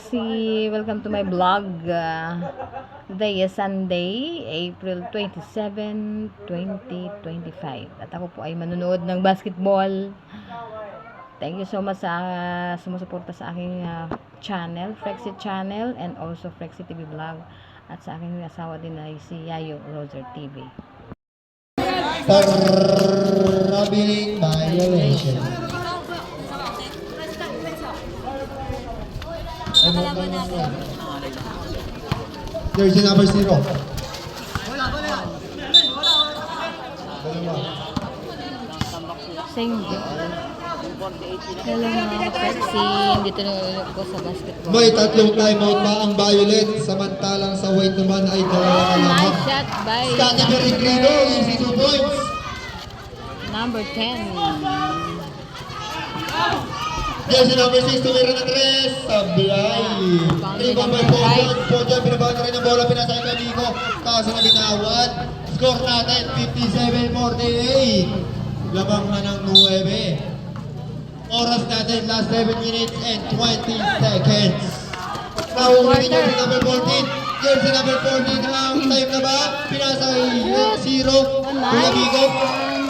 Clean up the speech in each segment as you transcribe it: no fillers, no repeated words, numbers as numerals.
Frexy! Welcome to my vlog. Today is Sunday, April 27, 2025. At ako po ay manonood ng basketball. Thank you so much sa sumusuporta sa aking channel, Frexy Channel, and also Frexy TV Vlog. At sa aking asawa din ay si Yayo Roser TV. Traveling violation. Jersey number 0. Same goal. Hello mga Frexy, dito na ko sa basketball. May tatlong timeout pa ang Violet, samantalang sa weight naman ay dalawa ka lamang. Nice shot by Category Grino, easy 2 points. number 10. Jersey number 6, tumira ng 3, sablay. Rebound by Pojan, Pojan binabahan na rin ang bola, pinasa kay Kamigo, kaso na binawan. Score natin, 57-48. Labang na ng 9. Oras natin, last 7 minutes and 20 seconds. Nauwi ni Jersey number 14. Jersey number 14, ang time na ba? Pinasa kay 0. Kamigo,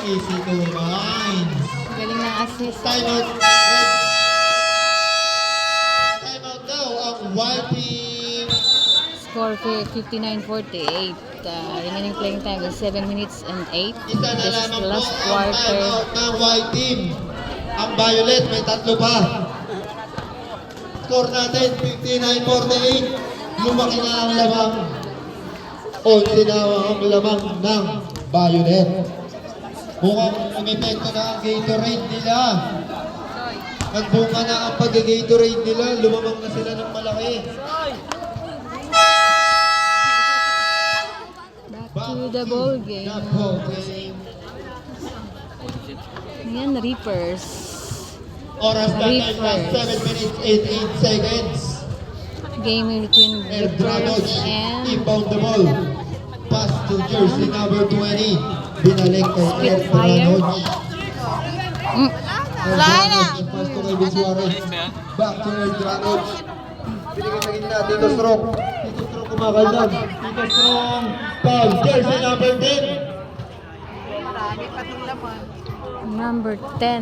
easy to lines. Galing ng assist. Timeout. Timeout daw ang white team. Score 59-48. Remaining playing time is 7 minutes and 8. Isa na This is lamang the po last ang quarter. timeout ng white team. Ang Violet may 3 pa. Score natin 59-48. Lumaki na ang lamang. 11 na ang lamang ng Violet. Mukhang umepekto na ang Gatorade nila. Nagbunga na ang pag-Gatorade nila. Lumamang na sila ng malaki. Back to the ball game. The ball game. Yan, Reapers. Oras natin, last 7 minutes, 88 seconds. Game between Erdranoc, Reapers and inbound the ball. Pass to jersey number 20. Binalik kay Spitfire. Erdranoc. Erdranoc, pass to kay Suarez. Back to Erdranoc. Binigay sa gitna, Tito Strong. Tito Strong kumakaldan. Tito Strong, foul. Jersey number 10. number 10.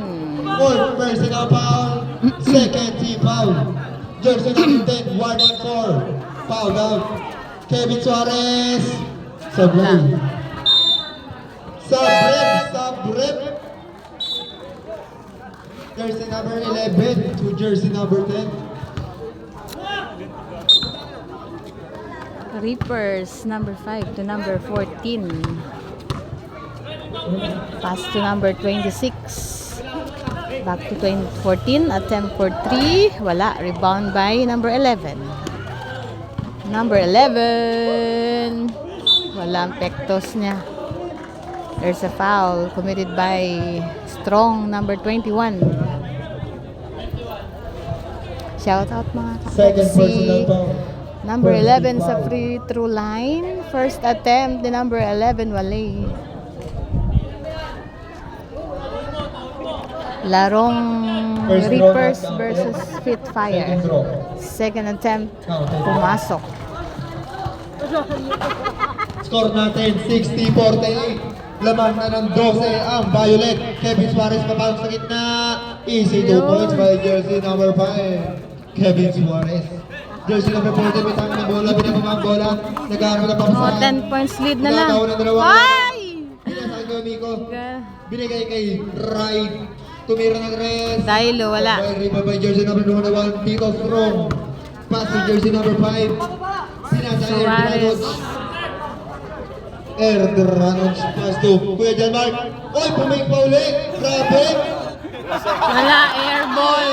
Fourth personal foul. Second team foul. Jersey number 10, 1 and 4. Foul out. Kevin Suarez. Sablay. Sub-rep. Jersey number 11 to jersey number 10. Reapers, number 5 to number 14. Pass to number 26. Back to 14. Attempt for 3. Wala. Rebound by number 11. Number 11. Wala ang pektos niya. There's a foul committed by Strong, number 21. Shout out mga Second personal ka-Frexy. foul. Number 11 sa free throw line. First attempt, the number 11, wala. Larong Reapers versus Spitfire. Second attempt, pumasok. Score natin, 60-48. Laman na ng 12 ang Violet. Kevin Suarez papasok sa gitna. Easy 2 points by jersey number 5. Kevin Suarez. Jersey number 40, may tama ng bola. Binababa ang bola. Nag-aaral na papasahan. 10 points lead na lang. Nagkataon ng dalawa. Ay! Pinasaan ko, Miko. Binigay kay Ride. Tumira ng res. Dahil wala. Rebound by jersey number 1, Tito Strong. Pass to jersey number 5. Pinasa Suarez. Erdranoc pass to Kuya John Mark. Oy, pumake pa ulit. Grabe. Wala, airball.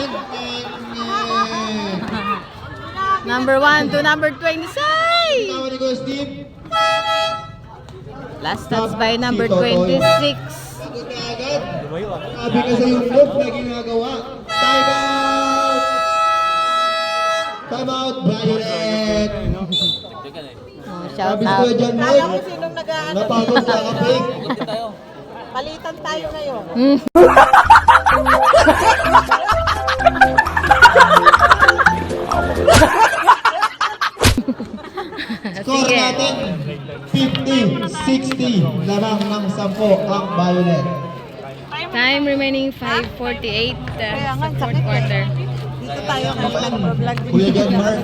Number 1 to number 26. Tawa ni Kuya Steve. Last touch by number 26. Sagot na agad. Sabi ka sa yung move na ginagawa. Time out. Time out, Violet. Shout Sabi ni out. Kuya John Kala ko Mark. sinong nag-aano. Napagod sa kapig. Palitan tayo ngayon. Hmm. 50 lamang ng 10 ang Violet. Time remaining 5:48 Kaya nga, sa fourth sakit eh. quarter. Dito tayo ngayon nag-vlog din. Kuya John Mark,